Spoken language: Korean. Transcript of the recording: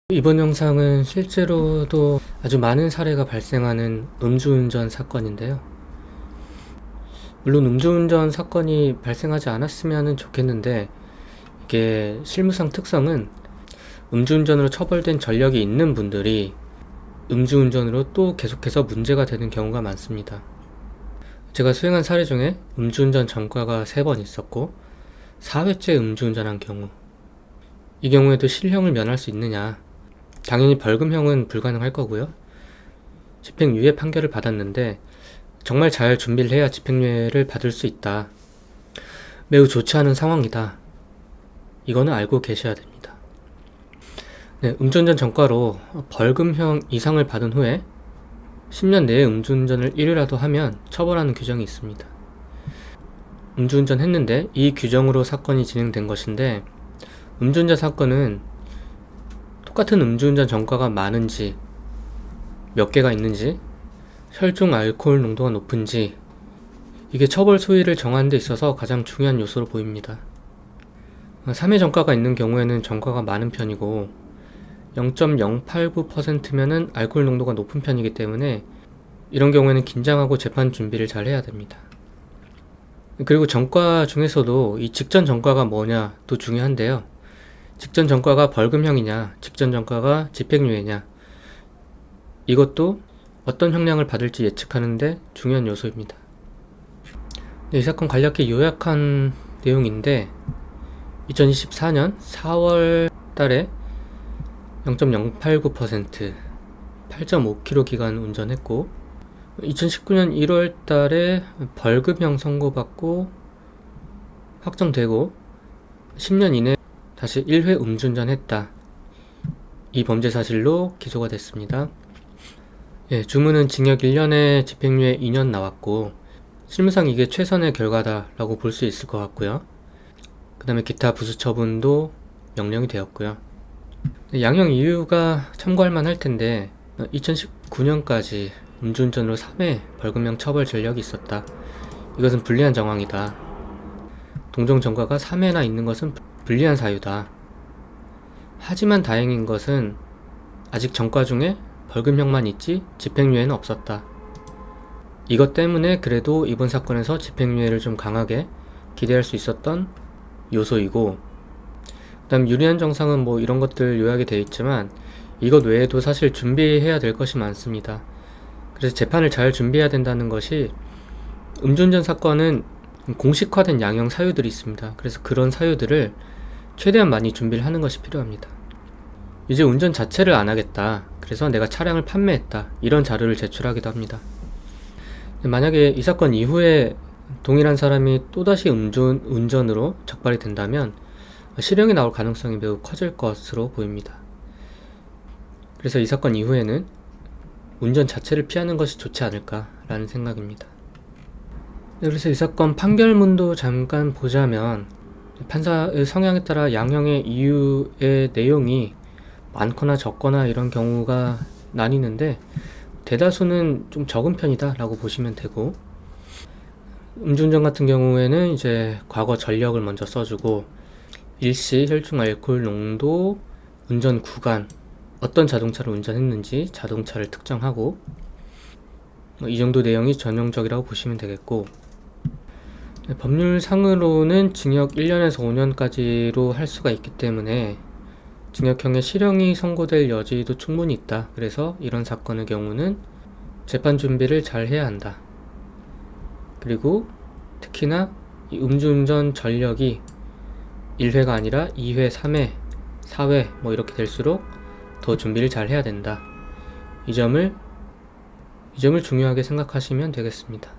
이번 영상은 실제로도 아주 많은 사례가 발생하는 음주운전 사건인데요. 물론 음주운전 사건이 발생하지 않았으면 좋겠는데, 이게 실무상 특성은 음주운전으로 처벌된 전력이 있는 분들이 음주운전으로 또 계속해서 문제가 되는 경우가 많습니다. 제가 수행한 사례 중에 음주운전 전과가 3번 있었고 4회째 음주운전한 경우, 이 경우에도 실형을 면할 수 있느냐? 당연히 벌금형은 불가능할 거고요. 집행유예 판결을 받았는데 정말 잘 준비를 해야 집행유예를 받을 수 있다. 매우 좋지 않은 상황이다. 이거는 알고 계셔야 됩니다. 네, 음주운전 전과로 벌금형 이상을 받은 후에 10년 내에 음주운전을 1회라도 하면 처벌하는 규정이 있습니다. 음주운전 했는데 이 규정으로 사건이 진행된 것인데, 음주운전 사건은 똑같은 음주운전 전과가 많은지, 몇 개가 있는지, 혈중 알코올 농도가 높은지, 이게 처벌 수위를 정하는 데 있어서 가장 중요한 요소로 보입니다. 3회 전과가 있는 경우에는 전과가 많은 편이고 0.089%면은 알코올 농도가 높은 편이기 때문에 이런 경우에는 긴장하고 재판 준비를 잘 해야 됩니다. 그리고 전과 중에서도 이 직전 전과가 뭐냐도 중요한데요. 직전 전과가 벌금형이냐, 직전 전과가 집행유예냐, 이것도 어떤 형량을 받을지 예측하는데 중요한 요소입니다. 이 사건 간략히 요약한 내용인데, 2024년 4월 달에 0.089%, 8.5km 기간 운전했고, 2019년 1월 달에 벌금형 선고받고 확정되고 10년 이내 다시 1회 음주운전 했다. 이 범죄 사실로 기소가 됐습니다. 주문은 징역 1년에 집행유예 2년 나왔고, 실무상 이게 최선의 결과다라고 볼 수 있을 것 같고요. 그 다음에 기타 부수 처분도 명령이 되었고요. 양형 이유가 참고할 만할 텐데, 2019년까지 음주운전으로 3회 벌금형 처벌 전력이 있었다. 이것은 불리한 정황이다. 동종 전과가 3회나 있는 것은 불리한 사유다. 하지만 다행인 것은 아직 전과 중에 벌금형만 있지 집행유예는 없었다. 이것 때문에 그래도 이번 사건에서 집행유예를 좀 강하게 기대할 수 있었던 요소이고, 그 다음 유리한 정상은 뭐 이런 것들 요약이 되어 있지만 이것 외에도 사실 준비해야 될 것이 많습니다. 그래서 재판을 잘 준비해야 된다는 것이, 음주운전 사건은 공식화된 양형 사유들이 있습니다. 그래서 그런 사유들을 최대한 많이 준비를 하는 것이 필요합니다. 이제 운전 자체를 안 하겠다, 그래서 내가 차량을 판매했다, 이런 자료를 제출하기도 합니다. 만약에 이 사건 이후에 동일한 사람이 또다시 운전으로 적발이 된다면 실형이 나올 가능성이 매우 커질 것으로 보입니다. 그래서 이 사건 이후에는 운전 자체를 피하는 것이 좋지 않을까라는 생각입니다. 그래서 이 사건 판결문도 잠깐 보자면, 판사의 성향에 따라 양형의 이유의 내용이 많거나 적거나 이런 경우가 나뉘는데, 대다수는 좀 적은 편이다 라고 보시면 되고, 음주운전 같은 경우에는 이제 과거 전력을 먼저 써주고, 일시 혈중 알코올 농도, 운전 구간, 어떤 자동차를 운전했는지 자동차를 특정하고, 이 정도 내용이 전형적이라고 보시면 되겠고, 법률상으로는 징역 1년에서 5년까지로 할 수가 있기 때문에 징역형의 실형이 선고될 여지도 충분히 있다. 그래서 이런 사건의 경우는 재판 준비를 잘 해야 한다. 그리고 특히나 이 음주운전 전력이 1회가 아니라 2회, 3회, 4회 뭐 이렇게 될수록 더 준비를 잘 해야 된다. 이 점을 중요하게 생각하시면 되겠습니다.